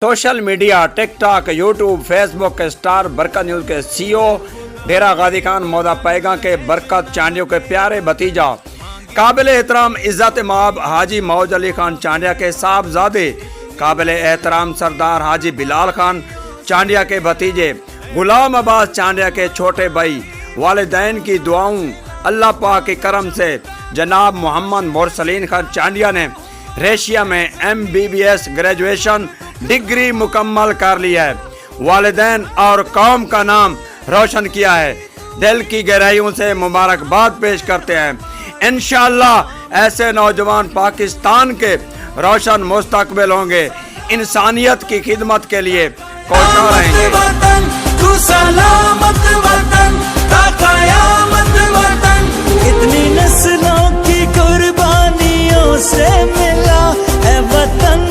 Social media TikTok YouTube Facebook के star बरकत news के सीईओ डेरा गाजी खान मौदा पैगा के बरकत चांडियों के प्यारे भतीजा काबिल एहतराम इज़्ज़त माब हाजी मौज अली खान चांडिया के साहबजादे काबिल एहतराम सरदार हाजी बिलाल खान चांडिया के भतीजे गुलाम अब्बास चांडिया के छोटे भाई वालिदैन की दुआओं अल्लाह पाक के करम से जनाब मोहम्मद मुरसलीन खान चांडिया ने रशिया में MBBS ग्रेजुएशन डिग्री मुकम्मल कर लिया है। वालिदैन और कौम का नाम रोशन किया है। दिल की गहराइयों से मुबारकबाद पेश करते हैं। इंशाअल्लाह ऐसे नौजवान पाकिस्तान के रोशन मुस्तकबिल होंगे। इंसानियत की खिदमत के लिए कोशिश रहेंगे। इतनी नस्लों की कुर्बानियों से मिला है वतन।